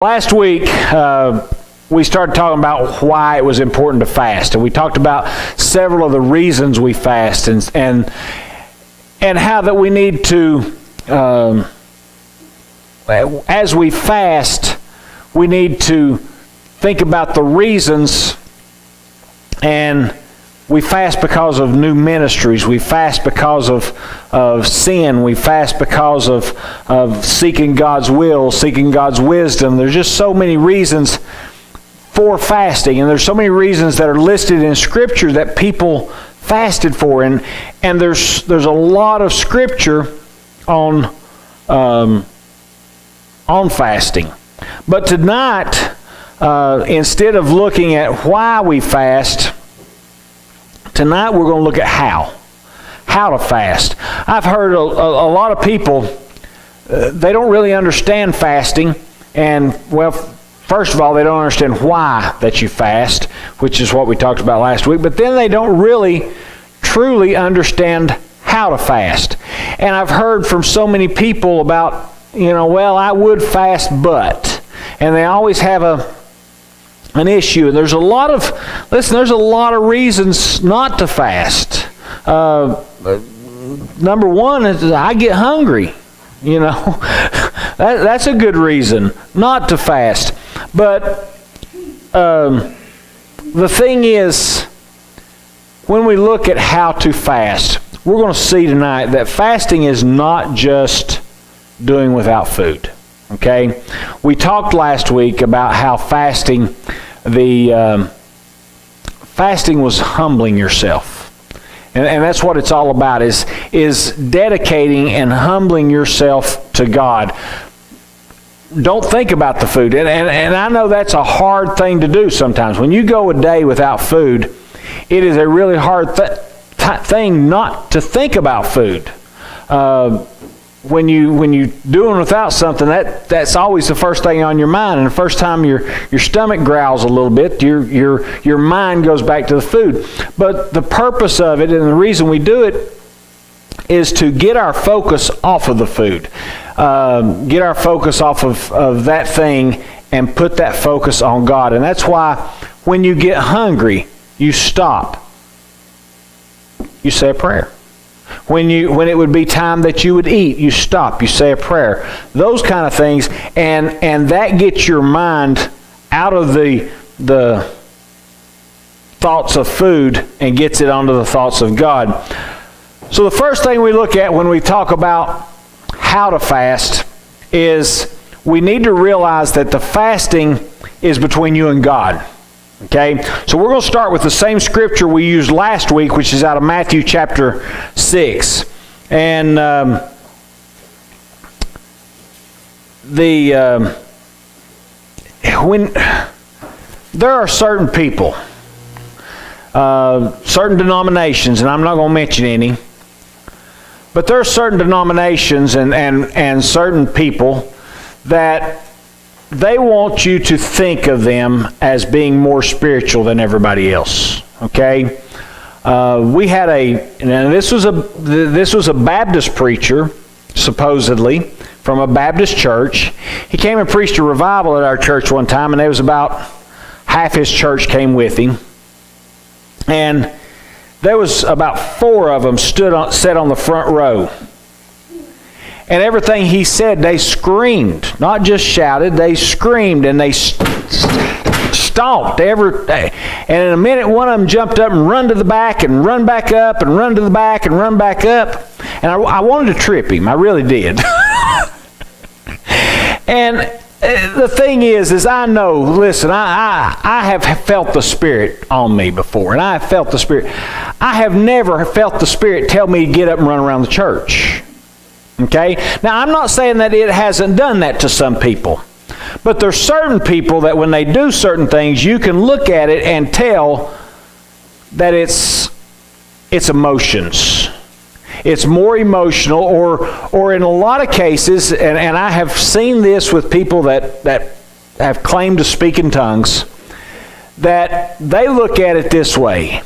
Last week, we started talking about why it was important to fast, and we talked about several of the reasons we fast, and how that we need to, as we fast, we need to think about the reasons. And we fast because of new ministries. We fast because of sin. We fast because of seeking God's will, seeking God's wisdom. There's just so many reasons for fasting. And there's so many reasons that are listed in Scripture that people fasted for. And there's a lot of Scripture on fasting. But tonight, instead of looking at why we fast, tonight we're going to look at how to fast. I've heard a lot of people, they don't really understand fasting. And, well, first of all, they don't understand why that you fast, which is what we talked about last week. But then they don't really, truly understand how to fast. And I've heard from so many people about, well, I would fast, but. And they always have an issue, and there's a lot of reasons not to fast. Number one is I get hungry. That's a good reason not to fast. But the thing is, when we look at how to fast, we're going to see tonight that fasting is not just doing without food. Okay, we talked last week about how fasting was humbling yourself, and that's what it's all about. Is dedicating and humbling yourself to God. Don't think about the food, and I know that's a hard thing to do sometimes. When you go a day without food, it is a really hard thing not to think about food. When you doing without something, that's always the first thing on your mind, and the first time your stomach growls a little bit, your mind goes back to the food. But the purpose of it, and the reason we do it, is to get our focus off of the food, get our focus off of that thing, and put that focus on God. And that's why when you get hungry, you stop. You say a prayer. When it would be time that you would eat, you stop, you say a prayer. Those kind of things, and that gets your mind out of the thoughts of food and gets it onto the thoughts of God. So the first thing we look at when we talk about how to fast is we need to realize that the fasting is between you and God. Okay, so we're going to start with the same scripture we used last week, which is out of Matthew chapter 6. And when there are certain people, certain denominations, and I'm not going to mention any, but there are certain denominations and certain people that they want you to think of them as being more spiritual than everybody else. Okay, we had this was a Baptist preacher, supposedly from a Baptist church. He came and preached a revival at our church one time, and there was about half his church came with him, and there was about 4 of them sat on the front row. And everything he said, they screamed. Not just shouted, they screamed, and they stomped. And in a minute, one of them jumped up and run to the back and run back up and run to the back and run back up. And I wanted to trip him. I really did. And the thing is I know, listen, I have felt the Spirit on me before. And I have felt the Spirit. I have never felt the Spirit tell me to get up and run around the church. Okay? Now, I'm not saying that it hasn't done that to some people. But there's certain people that when they do certain things, you can look at it and tell that it's emotions. It's more emotional, or in a lot of cases, and I have seen this with people that have claimed to speak in tongues, that they look at it this way.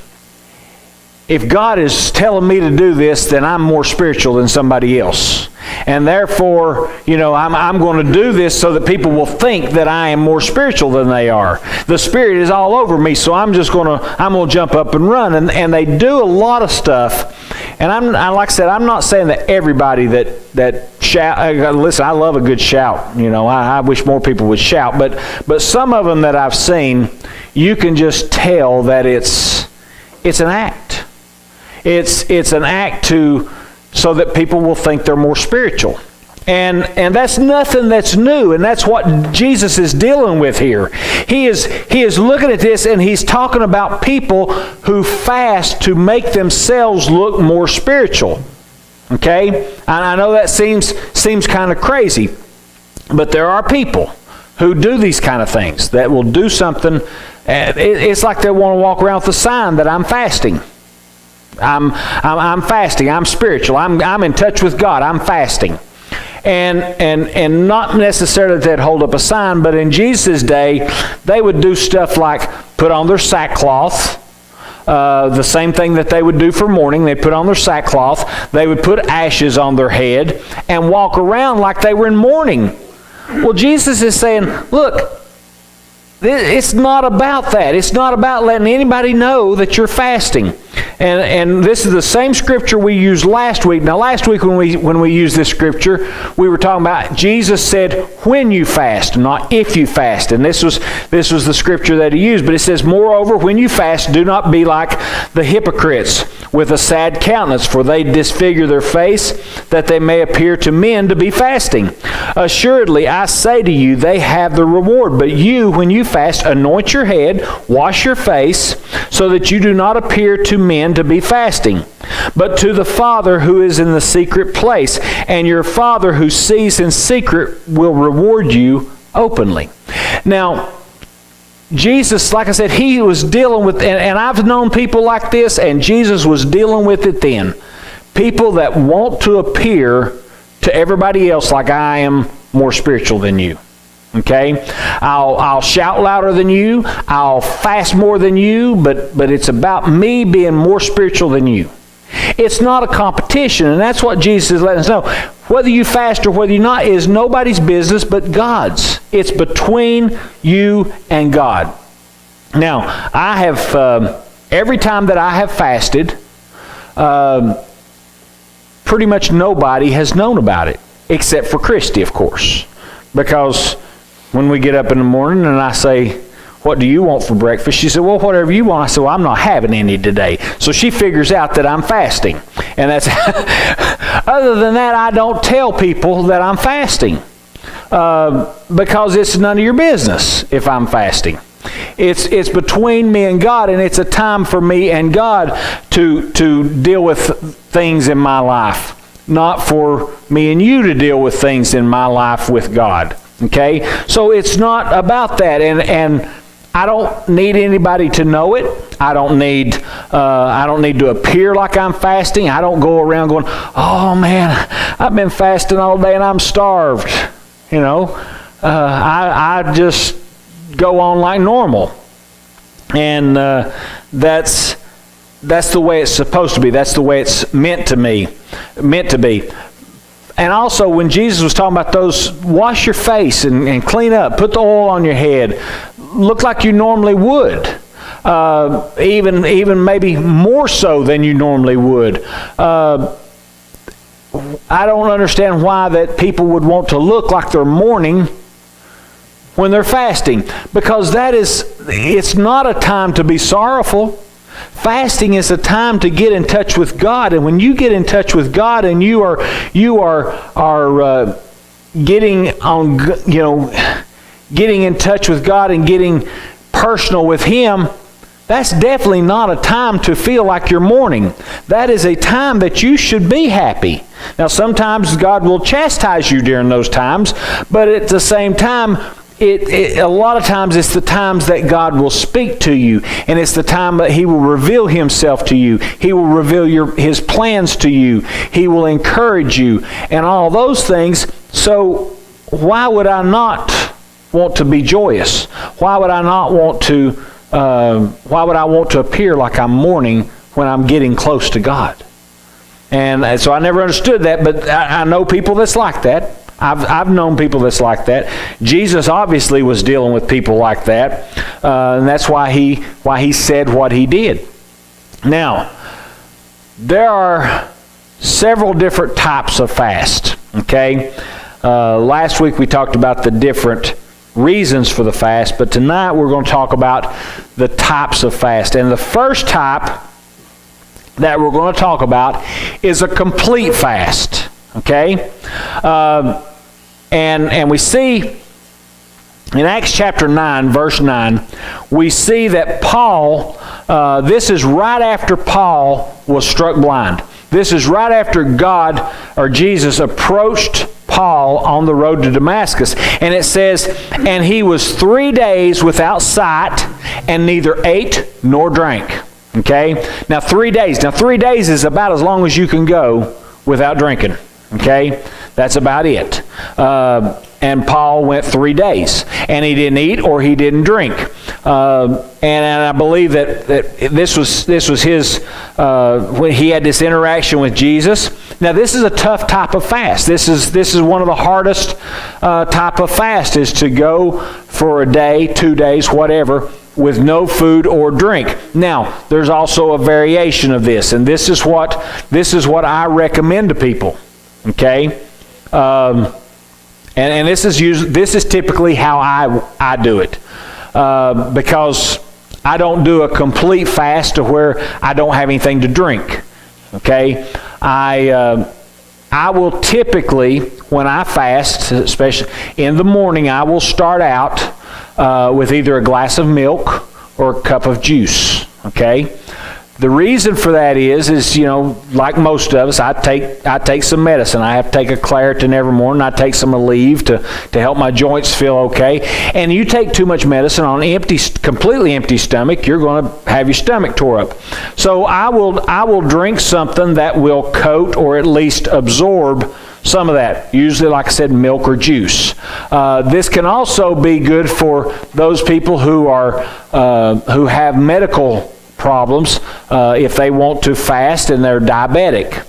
If God is telling me to do this, then I'm more spiritual than somebody else. and therefore, I'm going to do this so that people will think that I am more spiritual than they are. The Spirit is all over me, so I'm going to jump up and run. And they do a lot of stuff. And like I said, I'm not saying that everybody that shout. Listen, I love a good shout. I wish more people would shout. But some of them that I've seen, you can just tell that it's an act. It's an act so that people will think they're more spiritual. And that's nothing that's new, and that's what Jesus is dealing with here. He is looking at this, and he's talking about people who fast to make themselves look more spiritual. Okay? And I know that seems kind of crazy, but there are people who do these kind of things, that will do something. It's like they want to walk around with a sign that I'm fasting. I'm fasting. I'm spiritual. I'm in touch with God. I'm fasting. And not necessarily that they'd hold up a sign, but in Jesus' day, they would do stuff like put on their sackcloth, the same thing that they would do for mourning. They'd put on their sackcloth, they would put ashes on their head, and walk around like they were in mourning. Well, Jesus is saying, look, it's not about that. It's not about letting anybody know that you're fasting. And this is the same scripture we used last week. Now, last week when we used this scripture, we were talking about Jesus said when you fast, not if you fast. And this was the scripture that he used. But it says, moreover, when you fast, do not be like the hypocrites with a sad countenance, for they disfigure their face, that they may appear to men to be fasting. Assuredly, I say to you, they have the reward. But you, when you fast, anoint your head, wash your face, so that you do not appear to men to be fasting, but to the Father who is in the secret place. And your Father who sees in secret will reward you openly. Now, Jesus, like I said, he was dealing with, and I've known people like this, and Jesus was dealing with it then. People that want to appear to everybody else like I am more spiritual than you. Okay? I'll shout louder than you. I'll fast more than you, but it's about me being more spiritual than you. It's not a competition, and that's what Jesus is letting us know. Whether you fast or whether you're not is nobody's business but God's. It's between you and God. Now, I have, every time that I have fasted, pretty much nobody has known about it, except for Christy, of course. Because when we get up in the morning and I say, what do you want for breakfast? She said, well, whatever you want. I said, well, I'm not having any today. So she figures out that I'm fasting. And that's, other than that, I don't tell people that I'm fasting. Because it's none of your business if I'm fasting. It's between me and God, and it's a time for me and God to deal with things in my life. Not for me and you to deal with things in my life with God. Okay? So it's not about that. And I don't need anybody to know it. I don't need to appear like I'm fasting. I don't go around going, oh man, I've been fasting all day and I'm starved. I just go on like normal. And that's the way it's supposed to be. That's the way it's meant to be. And also, when Jesus was talking about those, wash your face and clean up, put the oil on your head, look like you normally would, even maybe more so than you normally would. I don't understand why that people would want to look like they're mourning when they're fasting, because it's not a time to be sorrowful. Fasting is a time to get in touch with God, and when you get in touch with God and you are getting in touch with God and getting personal with Him, that's definitely not a time to feel like you're mourning. That is a time that you should be happy. Now, sometimes God will chastise you during those times, but at the same time, a lot of times it's the times that God will speak to you, and it's the time that He will reveal Himself to you. He will reveal His plans to you. He will encourage you, and all those things. So why would I not want to be joyous? Why would I not want to? Why would I want to appear like I'm mourning when I'm getting close to God? And so I never understood that, but I know people that's like that. I've known people that's like that. Jesus obviously was dealing with people like that, and that's why he said what he did. Now, there are several different types of fast. Okay, last week we talked about the different reasons for the fast, but tonight we're going to talk about the types of fast. And the first type that we're going to talk about is a complete fast. Okay, and we see in Acts chapter 9, verse 9, we see that Paul, this is right after Paul was struck blind. This is right after God or Jesus approached Paul on the road to Damascus. And it says, and he was 3 days without sight and neither ate nor drank. Okay? Now 3 days. Now 3 days is about as long as you can go without drinking. Okay? That's about it. And Paul went 3 days. And he didn't eat or he didn't drink. And I believe that this was his, when he had this interaction with Jesus. Now this is a tough type of fast. This is one of the hardest type of fast, is to go for a day, 2 days, whatever, with no food or drink. Now, there's also a variation of this, and this is what I recommend to people. Okay? And this is typically how I do it. Because I don't do a complete fast to where I don't have anything to drink. Okay? I will typically, when I fast, especially in the morning, I will start out with either a glass of milk or a cup of juice. Okay? The reason for that is like most of us, I take some medicine. I have to take a Claritin every morning. I take some Aleve to help my joints feel okay. And you take too much medicine on completely empty stomach, you're going to have your stomach tore up. So I will drink something that will coat or at least absorb some of that. Usually, like I said, milk or juice. This can also be good for those people who have medical problems. If they want to fast and they're diabetic,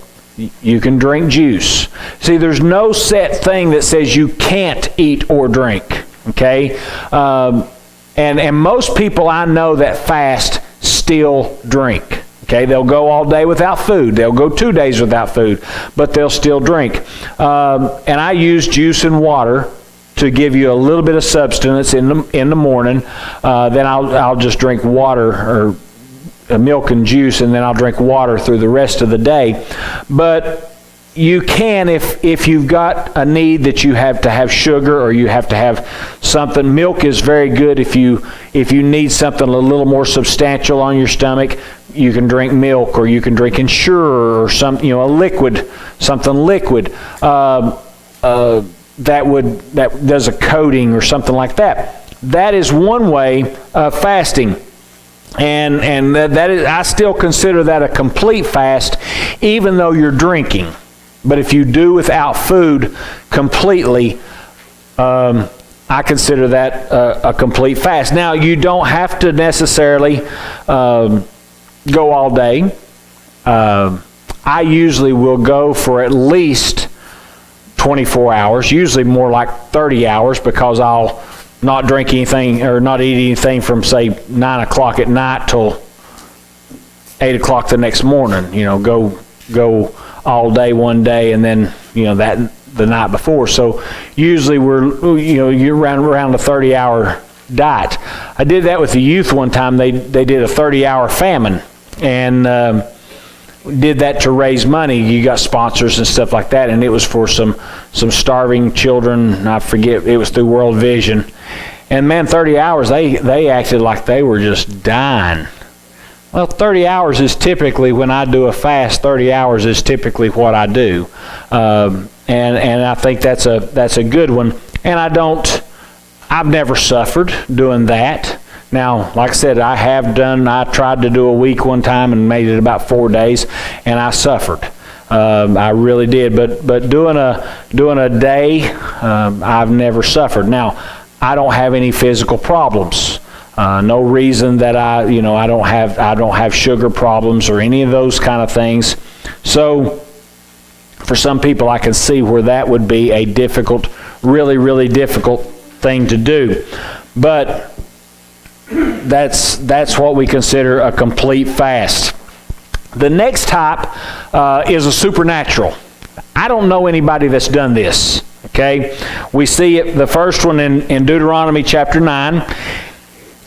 you can drink juice. See, there's no set thing that says you can't eat or drink. Okay, and most people I know that fast still drink. Okay, they'll go all day without food. They'll go 2 days without food, but they'll still drink. And I use juice and water to give you a little bit of substance in the morning. Then I'll just drink water or milk and juice, and then I'll drink water through the rest of the day. But you can, if you've got a need that you have to have sugar or you have to have something. Milk is very good if you need something a little more substantial on your stomach. You can drink milk, or you can drink Ensure or something, something liquid that does a coating or something like that. That is one way of fasting. And that is, I still consider that a complete fast, even though you're drinking. But if you do without food completely, I consider that a complete fast. Now, you don't have to necessarily go all day. I usually will go for at least 24 hours, usually more like 30 hours, because I'll not drink anything or not eat anything from, say, 9 o'clock at night till 8 o'clock the next morning. Go all day one day, and then that the night before. So usually you're around a 30-hour diet. I did that with the youth one time. They did a 30-hour famine, and did that to raise money. You got sponsors and stuff like that, and it was for some starving children. I forget, it was through World Vision. And man, 30 hours, they acted like they were just dying. Well, 30 hours is typically, when I do a fast, 30 hours is typically what I do. And I think that's a good one. And I've never suffered doing that. Now, like I said, I tried to do a week one time and made it about 4 days, and I suffered. I really did. But doing a day, I've never suffered. Now, I don't have any physical problems. No reason that I don't have sugar problems or any of those kind of things. So For some people, I can see where that would be a difficult, really, really difficult thing to do. But that's what we consider a complete fast. The next type is a supernatural. I don't know anybody that's done this. Okay, we see it. The first one in Deuteronomy chapter 9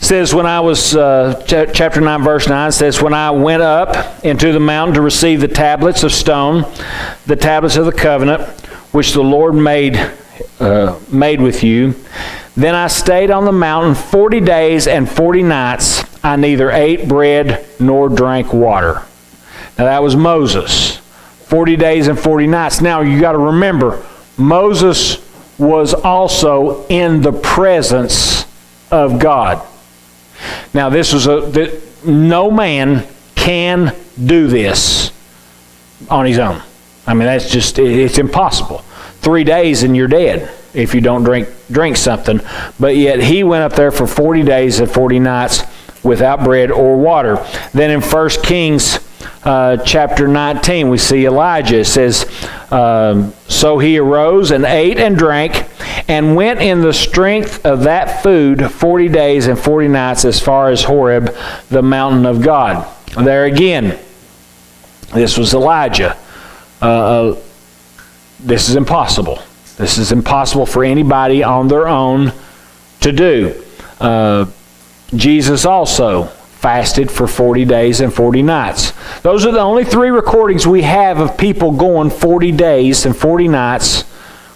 says, when I was chapter 9 verse 9 says, when I went up into the mountain to receive the tablets of stone, the tablets of the covenant, which the Lord made with you, then I stayed on the mountain 40 days and 40 nights. I neither ate bread nor drank water. Now that was Moses. 40 days and 40 nights. Now you got to remember, Moses was also in the presence of God. Now this was no man can do this on his own. I mean, that's just, it's impossible. 3 days and you're dead if you don't drink something. But yet he went up there for 40 days and 40 nights without bread or water. Then in 1 Kings chapter 19, we see Elijah. It says, so he arose and ate and drank and went in the strength of that food 40 days and 40 nights as far as Horeb, the mountain of God. There again, this was Elijah. This is impossible. This is impossible for anybody on their own to do. Jesus also fasted for 40 days and 40 nights. Those are the only 3 recordings we have of people going 40 days and 40 nights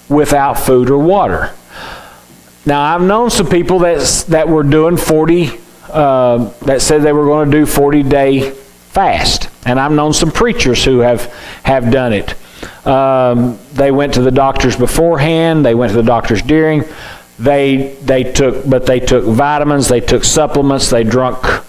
without food or water. Now, I've known some people that were doing 40, that said they were going to do 40-day fast. And I've known some preachers who have done it. They went to the doctors beforehand. They went to the doctors during. They took vitamins. They took supplements. They drunk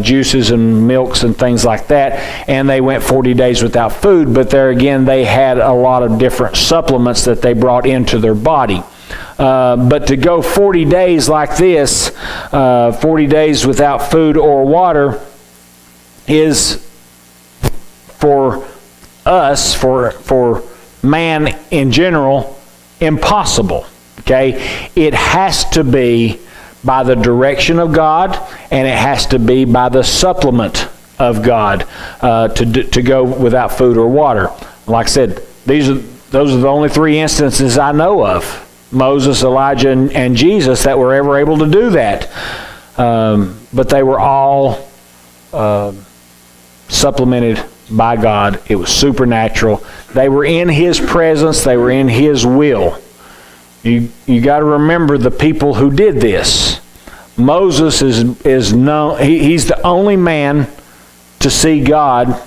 juices and milks and things like that. And they went 40 days without food. But there again, they had a lot of different supplements that they brought into their body. But to go 40 days like this, 40 days without food or water, is for us, for man in general, impossible. Okay? It has to be by the direction of God, and it has to be by the supplement of God to go without food or water. Like I said, those are the only 3 instances I know of. Moses, Elijah, and Jesus that were ever able to do that. But they were all supplemented by God. It was supernatural. They were in His presence. They were in His will. You got to remember the people who did this. Moses is known. He's the only man to see God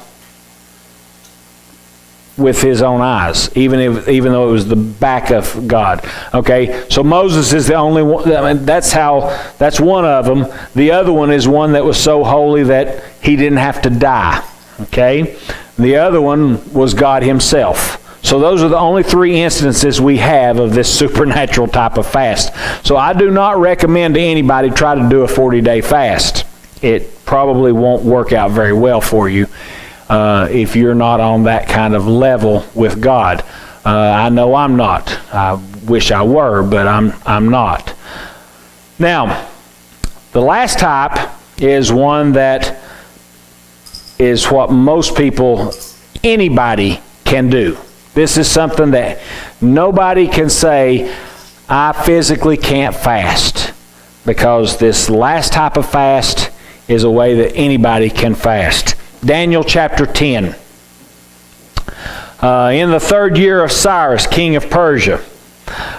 with his own eyes, even though it was the back of God. Okay, so Moses is the only one. I mean, that's one of them. The other one is one that was so holy that he didn't have to die. Okay, the other one was God Himself. So those are the only 3 instances we have of this supernatural type of fast. So I do not recommend to anybody try to do a 40-day fast. It probably won't work out very well for you if you're not on that kind of level with God. I know I'm not. I wish I were, but I'm not. Now, the last type is one that is what most people, anybody can do. This is something that nobody can say, I physically can't fast, because this last type of fast is a way that anybody can fast. Daniel chapter 10. In the 3rd year of Cyrus, king of Persia,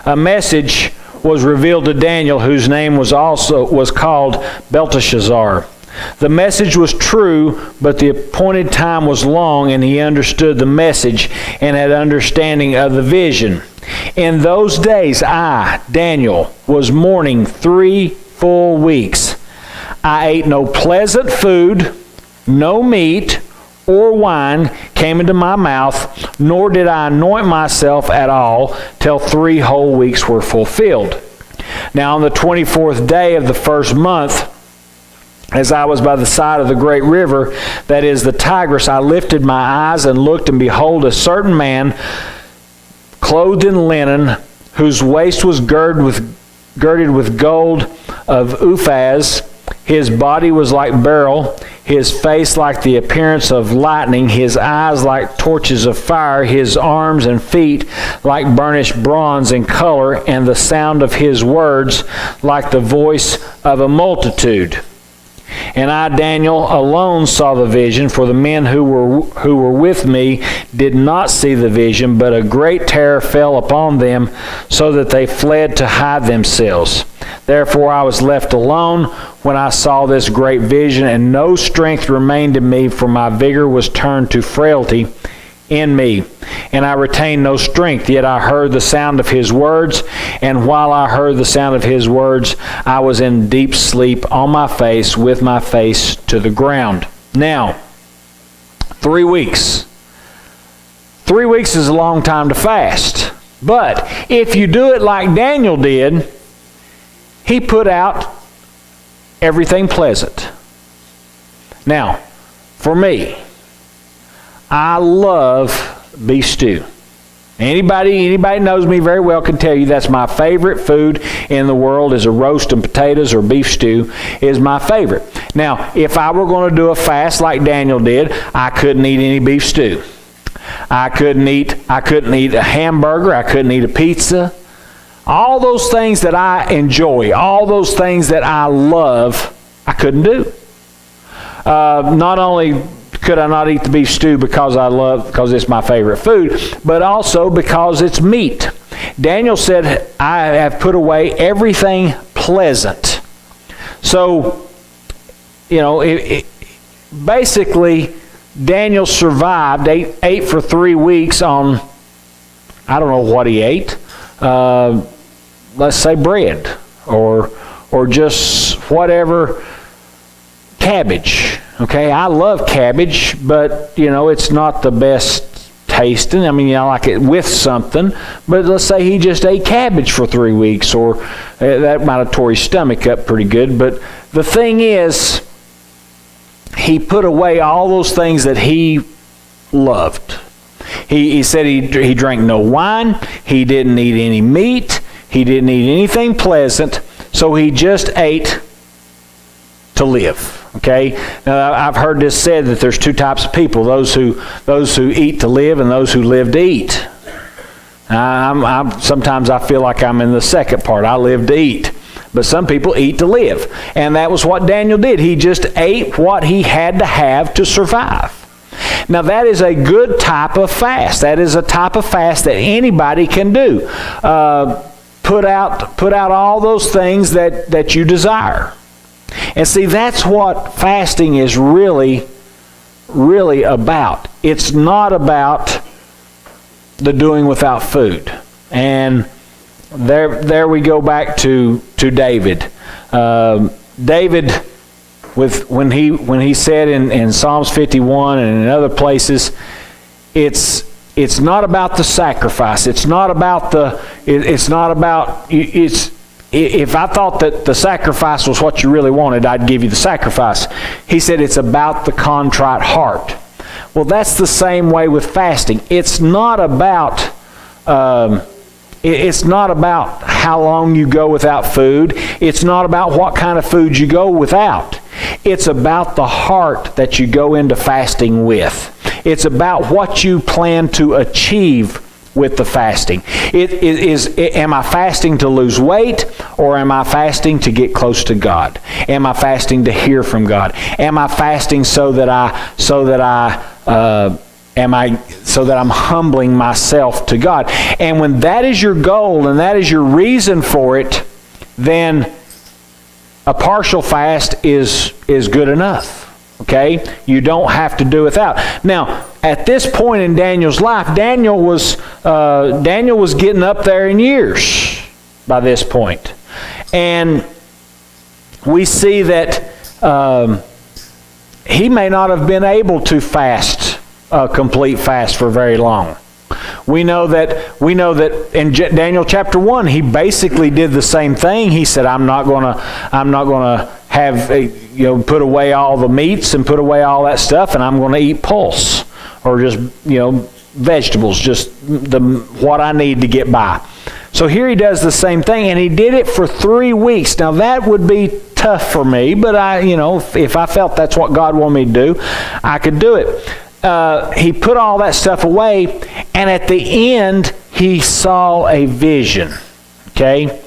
a message was revealed to Daniel, whose name was called Belteshazzar. The message was true, but the appointed time was long, and he understood the message and had understanding of the vision. In those days, I, Daniel, was mourning 3 full weeks. I ate no pleasant food, no meat or wine came into my mouth, nor did I anoint myself at all till 3 whole weeks were fulfilled. Now on the 24th day of the 1st month, As I was by the side of the great river, that is the Tigris, I lifted my eyes and looked, and behold, a certain man, clothed in linen, whose waist was girded with gold of Uphaz. His body was like beryl, his face like the appearance of lightning, his eyes like torches of fire, his arms and feet like burnished bronze in color, and the sound of his words like the voice of a multitude. And I, Daniel, alone saw the vision, for the men who were with me did not see the vision, but a great terror fell upon them, so that they fled to hide themselves. Therefore I was left alone when I saw this great vision, and no strength remained in me, for my vigor was turned to frailty in me, and I retained no strength. Yet I heard the sound of his words, and while I heard the sound of his words, I was in deep sleep on my face, with my face to the ground. Now, 3 weeks. 3 weeks is a long time to fast. But if you do it like Daniel did, he put out everything pleasant. Now, for me, I love beef stew. Anybody knows me very well can tell you that's my favorite food in the world, is a roast and potatoes, or beef stew is my favorite. Now, if I were going to do a fast like Daniel did, I couldn't eat any beef stew. I couldn't eat a hamburger. I couldn't eat a pizza. All those things that I enjoy, all those things that I love, I couldn't do. Not only could I not eat the beef stew because it's my favorite food, but also because it's meat. Daniel said, I have put away everything pleasant. So, basically, Daniel survived, ate for 3 weeks on, I don't know what he ate. Let's say bread or just whatever, cabbage. Okay, I love cabbage, but it's not the best tasting. I mean, I like it with something, but let's say he just ate cabbage for 3 weeks, or that might have tore his stomach up pretty good. But the thing is, he put away all those things that he loved. He said he drank no wine, he didn't eat any meat, he didn't eat anything pleasant, so he just ate to live. Okay, now I've heard this said that there's two types of people: those who eat to live, and those who live to eat. Sometimes I feel like I'm in the second part. I live to eat, but some people eat to live, and that was what Daniel did. He just ate what he had to have to survive. Now that is a good type of fast. That is a type of fast that anybody can do. Put out all those things that you desire. And see, that's what fasting is really, really about. It's not about the doing without food. And there we go back to David. David, when he said in Psalms 51 and in other places, it's not about the sacrifice. If I thought that the sacrifice was what you really wanted, I'd give you the sacrifice. He said it's about the contrite heart. Well, that's the same way with fasting. It's not about how long you go without food. It's not about what kind of food you go without. It's about the heart that you go into fasting with. It's about what you plan to achieve with the fasting. Am I fasting to lose weight, or am I fasting to get close to God? Am I fasting to hear from God? Am I fasting so that I'm humbling myself to God? And when that is your goal and that is your reason for it, then a partial fast is good enough. Okay? You don't have to do without. Now, at this point in Daniel's life, Daniel was getting up there in years by this point. And we see that he may not have been able to fast a complete fast for very long. We know that in Daniel chapter 1, he basically did the same thing. He said, I'm not going to put away all the meats and put away all that stuff, and I'm going to eat pulse or just, vegetables, just what I need to get by. So here he does the same thing, and he did it for 3 weeks. Now that would be tough for me, but if I felt that's what God wanted me to do, I could do it. He put all that stuff away, and at the end, he saw a vision. Okay?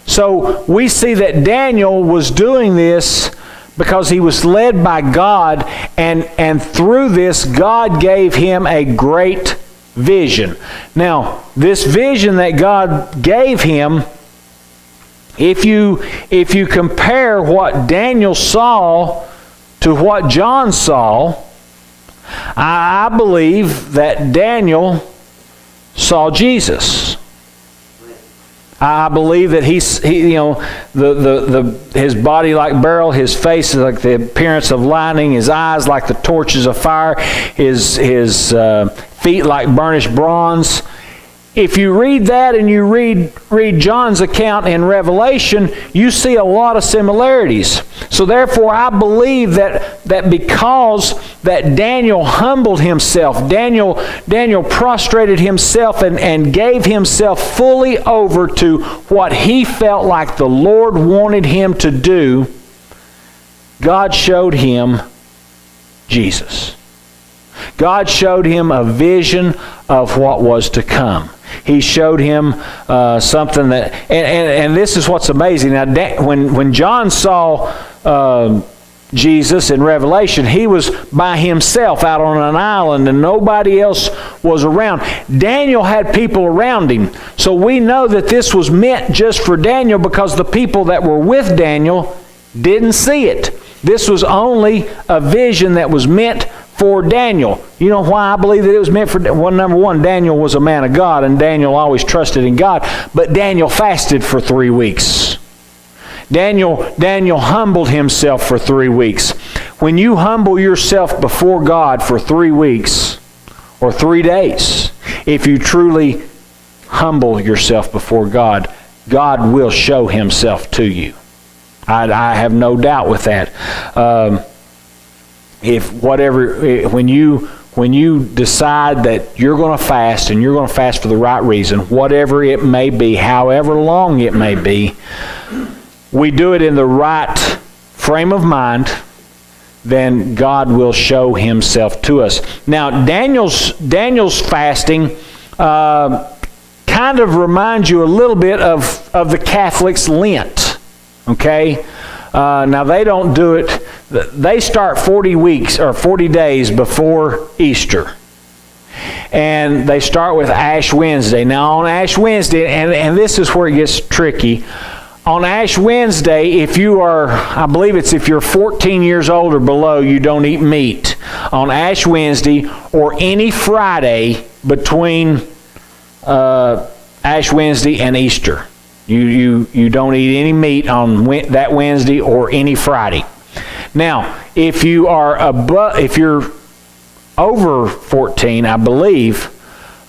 So we see that Daniel was doing this because he was led by God, and through this, God gave him a great vision. Now, this vision that God gave him, if you compare what Daniel saw to what John saw, I believe that Daniel saw Jesus. I believe that his body like beryl, his face is like the appearance of lightning, his eyes like the torches of fire, his feet like burnished bronze. If you read that and you read John's account in Revelation, you see a lot of similarities. So therefore, I believe that because that Daniel humbled himself, Daniel prostrated himself and gave himself fully over to what he felt like the Lord wanted him to do, God showed him Jesus. God showed him a vision of what was to come. He showed him something that, and this is what's amazing. Now, when John saw Jesus in Revelation, he was by himself out on an island and nobody else was around. Daniel had people around him. So we know that this was meant just for Daniel because the people that were with Daniel didn't see it. This was only a vision that was meant for Daniel. You know why I believe that it was meant for? Well, number one, Daniel was a man of God, and Daniel always trusted in God. But Daniel fasted for 3 weeks. Daniel humbled himself for 3 weeks. When you humble yourself before God for 3 weeks or 3 days, if you truly humble yourself before God, God will show himself to you. I have no doubt with that. When you decide that you're going to fast and you're going to fast for the right reason, whatever it may be, however long it may be, we do it in the right frame of mind, then God will show himself to us. Now, Daniel's fasting kind of reminds you a little bit of the Catholics' Lent. Okay? Now they don't do it. They start 40 weeks or 40 days before Easter. And they start with Ash Wednesday. Now on Ash Wednesday, and this is where it gets tricky. On Ash Wednesday, if you're 14 years old or below, you don't eat meat. On Ash Wednesday or any Friday between Ash Wednesday and Easter. You don't eat any meat on that Wednesday or any Friday. Now, if you're over 14, I believe,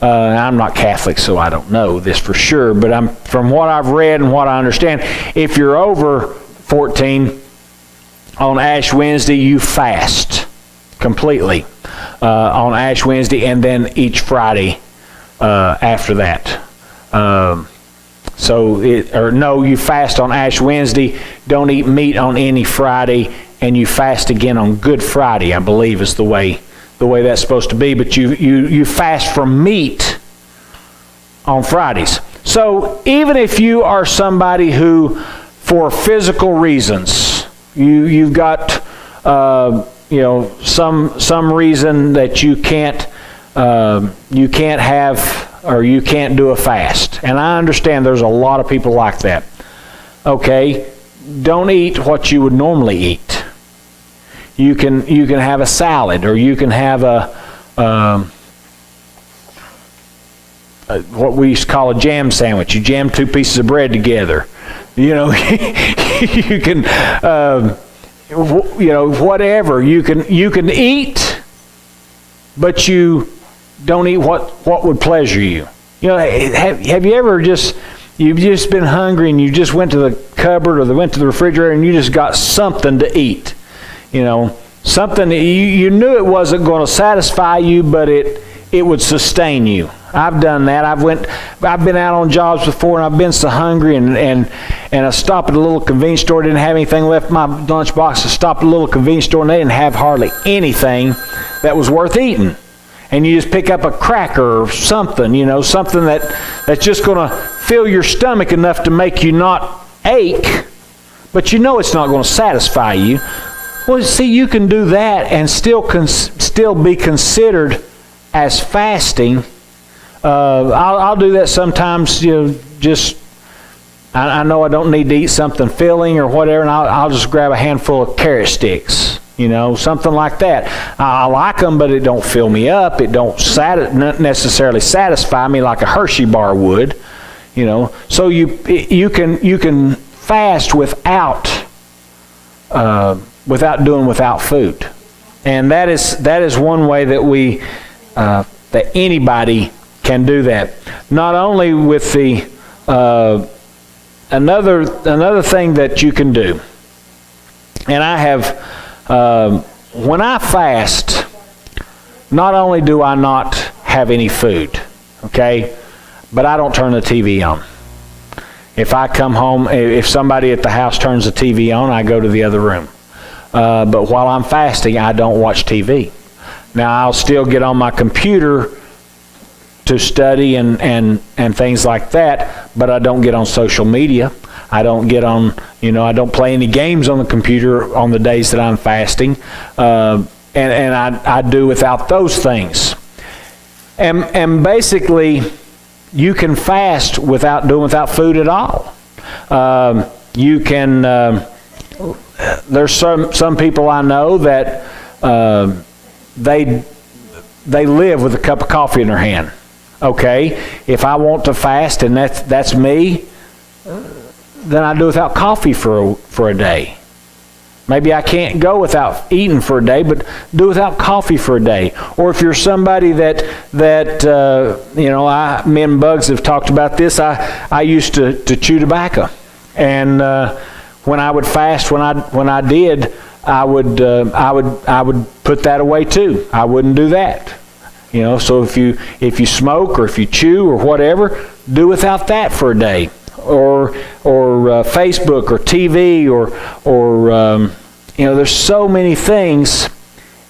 I'm not Catholic, so I don't know this for sure, but from what I've read and what I understand, if you're over 14, on Ash Wednesday, you fast completely on Ash Wednesday, and then each Friday after that. You fast on Ash Wednesday, don't eat meat on any Friday, and you fast again on Good Friday, I believe is the way that's supposed to be. But you fast from meat on Fridays. So even if you are somebody who, for physical reasons, you've got some reason that you can't have, or you can't do a fast. And I understand there's a lot of people like that. Okay, don't eat what you would normally eat. You can have a salad, or you can have what we used to call a jam sandwich. You jam 2 pieces of bread together. You can whatever. You can eat, but you don't eat what would pleasure you. Have you ever just You've just been hungry and you just went to the cupboard or went to the refrigerator and you just got something to eat. Something that you knew it wasn't going to satisfy you, but it would sustain you. I've done that. I've been out on jobs before, and I've been so hungry, and I stopped at a little convenience store. Didn't have anything left in my lunchbox. I stopped at a little convenience store, and they didn't have hardly anything that was worth eating. And you just pick up a cracker or something, something that's just going to fill your stomach enough to make you not ache, but it's not going to satisfy you. Well, see, you can do that and still be considered as fasting. I'll do that sometimes. I know I don't need to eat something filling or whatever, and I'll just grab a handful of carrot sticks. Something like that. I like them, but it don't fill me up. It don't not necessarily satisfy me like a Hershey bar would. So you can fast without without food, and that is one way that that anybody can do that. Not only with the another thing that you can do, and I have when I fast, not only do I not have any food, okay, but I don't turn the TV on. If I come home, if somebody at the house turns the TV on, I go to the other room. But while I'm fasting, I don't watch TV. Now, I'll still get on my computer to study and things like that, but I don't get on social media. I don't get on, I don't play any games on the computer on the days that I'm fasting. And I do without those things. And basically, you can fast without food at all. You can, there's some people I know that they live with a cup of coffee in their hand. Okay, if I want to fast and that's me, then I do without coffee for a day. Maybe I can't go without eating for a day, but do without coffee for a day. Or if you're somebody that me and Bugs have talked about this. I used to chew tobacco, and when I would fast, when I did, I would put that away too. I wouldn't do that. So if you smoke or if you chew or whatever, do without that for a day. Or Facebook or TV or there's so many things.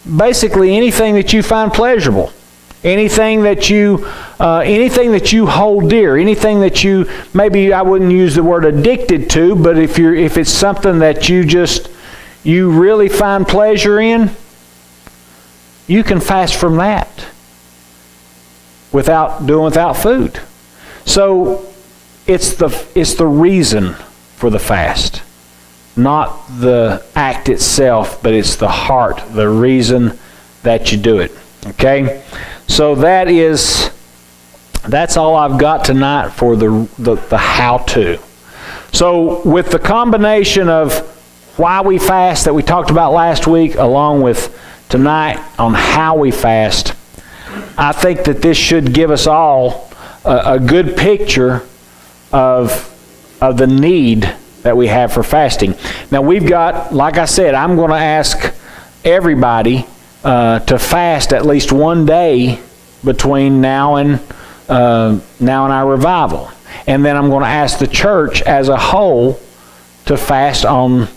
Basically, anything that you find pleasurable, anything that you hold dear, anything that you, maybe I wouldn't use the word addicted to, but if it's something that you really find pleasure in, you can fast from that without food. So it's the reason for the fast, not the act itself, but it's the heart, the reason that you do it. Okay? So that's all I've got tonight for the how-to. So with the combination of why we fast that we talked about last week, along with tonight on how we fast, I think that this should give us all a good picture of the need that we have for fasting. Now we've got, like I said, I'm going to ask everybody to fast at least one day between now and our revival, and then I'm going to ask the church as a whole to fast on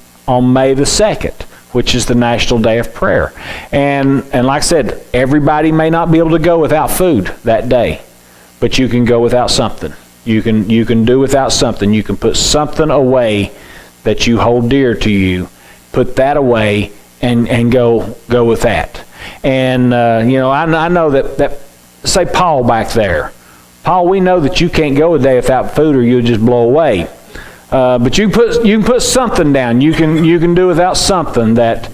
May the 2nd, which is the National Day of Prayer. And like I said, everybody may not be able to go without food that day, but you can go without something. You can do without something. You can put something away that you hold dear to you. Put that away and go with that. And I know that say Paul back there. Paul, we know that you can't go a day without food or you'll just blow away. But you can put something down. You can do without something that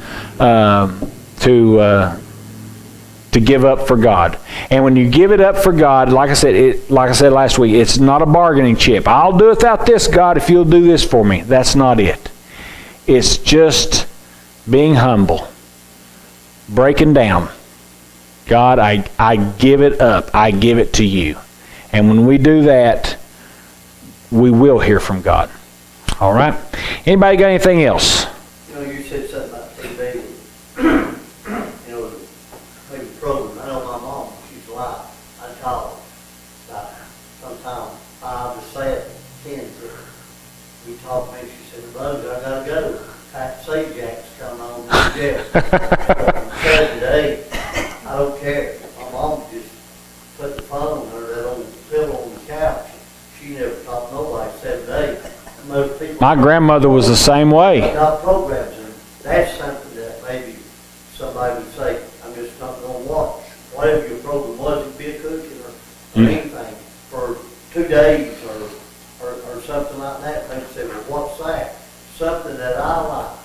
to give up for God. And when you give it up for God, like I said last week, it's not a bargaining chip. I'll do without this, God, if you'll do this for me. That's not it. It's just being humble, breaking down. God, I give it up. I give it to you. And when we do that, we will hear from God. All right? Anybody got anything else? You know, you said something about TV. You know, maybe program. I know my mom, she's alive. I call her about sometime 5 to 7, 10 to her. We talked, maybe she said, Rose, I gotta go. Pat Sajak's coming on to jail. Today, I don't care. My mom just put the phone or that old pillow on the couch. She never talked to nobody 7 days. Most people. My grandmother was the same way. Got programs, and that's something that maybe somebody would say, I'm just not gonna watch. Whatever your program was, it'd be a cooking or anything for 2 days or something like that. Maybe say, well, what's that? Something that I like.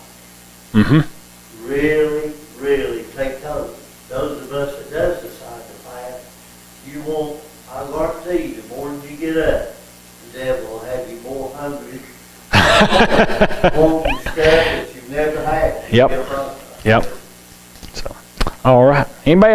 Mm-hmm. Really, really take over. Those of us that does decide to fast, you won't, I guarantee you, the morning you get up, the devil will have you more hungry, wanting stuff that you've never had. Yep. Yep. So, all right. Anybody